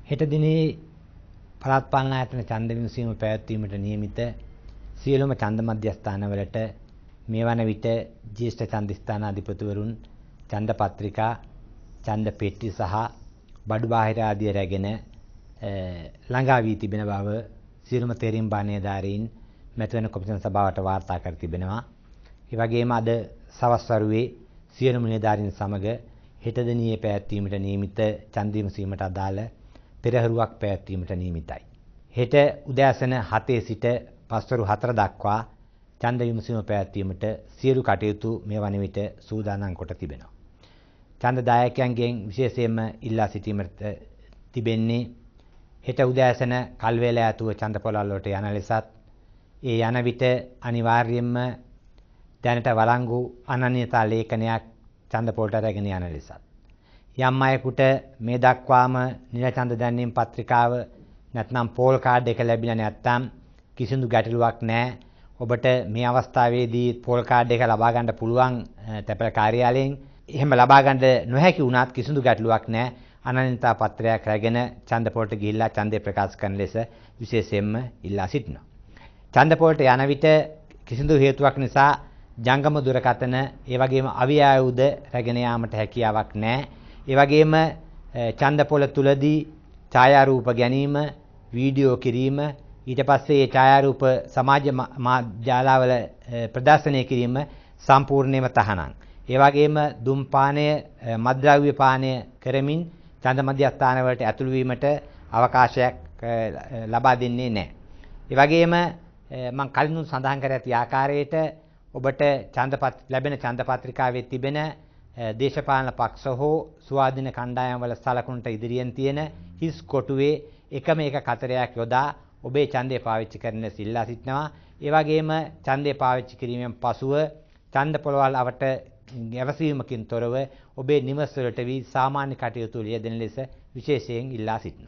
හෙට දිනේ පළාත් පාලන ආයතන ඡන්ද විමසීම පැවැත්වීමට නියමිත සියලුම ඡන්ද මධ්‍යස්ථානවලට මේ වන විට ජ්‍යෙෂ්ඨ ඡන්ද ස්ථානාධිපතිවරුන් ඡන්ද පත්‍රිකා, ඡන්ද පෙට්ටි සහ බඩු බාහිර ආදිය රැගෙන ළඟා වී තිබෙන බව සියලුම තේරීම් බාණ්‍යධාරීන් මැතිවරණ කොමිසම සභාවට වාර්තා කර තිබෙනවා. ඒ වගේම අද සවස් වරුවේ සියලුම නිලධාරීන් සමග හෙට දිනේ පැවැත්වීමට නියමිත ඡන්ද විමසීමට අදාළ පෙරහරුවක් පැවැත්වීමට නියමිතයි. හෙට උදෑසන 7 සිට පස්වරු 4 දක්වා ඡන්ද විමසීම පැවැත්වීමට සියලු කටයුතු මේ වන විට සූදානම් කොට තිබෙනවා. ඡන්ද දායකයන්ගෙන් විශේෂයෙන්ම ඉල්ලා සිටීමට තිබෙන්නේ හෙට උදෑසන කල්වේල ඇතුව ඡන්ද පොළවල් වලට යන ලෙසත් ඒ යන විට අනිවාර්යයෙන්ම දැනට වළංගු අනන්‍යතා ලේඛනයක් ඡන්ද පොළට රැගෙන යන ලෙසත් යම් අයෙකුට මේ දක්වාම නිල ඡන්ද දැන්වීම පත්‍රිකාව නැත්නම් පෝල් කාඩ් එක ලැබිලා නැත්නම් කිසිදු ගැටලුවක් නැහැ. ඔබට මේ අවස්ථාවේදී පෝල් කාඩ් එක ලබා ගන්න පුළුවන් තැපැල් කාර්යාලයෙන්. එහෙම ලබා ගන්න නොහැකි වුණත් කිසිදු ගැටලුවක් නැහැ. අනන්‍යතා පත්‍රයක් රැගෙන ඡන්ද පොළට ගිහිල්ලා ඡන්දය ප්‍රකාශ කරන ලෙස විශේෂයෙන්ම ඉල්ලා සිටිනවා. ඡන්ද පොළට යන විට කිසිදු හේතුවක් නිසා ජංගම දුරකථන ඒ වගේම අවි ආයුධ රැගෙන යාමට හැකියාවක් නැහැ. ඒ වගේම ඡන්ද පොළ තුලදී ඡායාරූප ගැනීම, වීඩියෝ කිරීම, ඊට පස්සේ ඒ ඡායාරූප සමාජ මාධ්‍යාලවල ප්‍රදර්ශනය කිරීම සම්පූර්ණයෙන්ම තහනම්. ඒ වගේම දුම් පානය, මත්ද්‍රව්‍ය පානය කරමින් ඡන්ද මධ්‍යස්ථාන වලට ඇතුළු වීමට අවකාශයක් ලබා දෙන්නේ නැහැ. ඒ වගේම මම කලින් සඳහන් කර ඇති ආකාරයට ඔබට ලැබෙන ඡන්ද පත්‍රිකාවේ තිබෙන දේශපාලන පක්ෂ හෝ ස්වාධීන කණ්ඩායම් වල සලකුණට ඉදිරියෙන් තියෙන හිස් කොටුවේ එකම එක කතරයක් යොදා ඔබේ ඡන්දය පාවිච්චි කරන්න ඉල්ලා සිටිනවා. ඒ වගේම ඡන්දය පාවිච්චි කිරීමෙන් පසුව ඡන්ද පොළවල් අවට ගැවසීමකින් තොරව ඔබේ නිවස වලට වී සාමාන්‍ය කටයුතු ලියදෙන ලෙස විශේෂයෙන් ඉල්ලා සිටිනවා.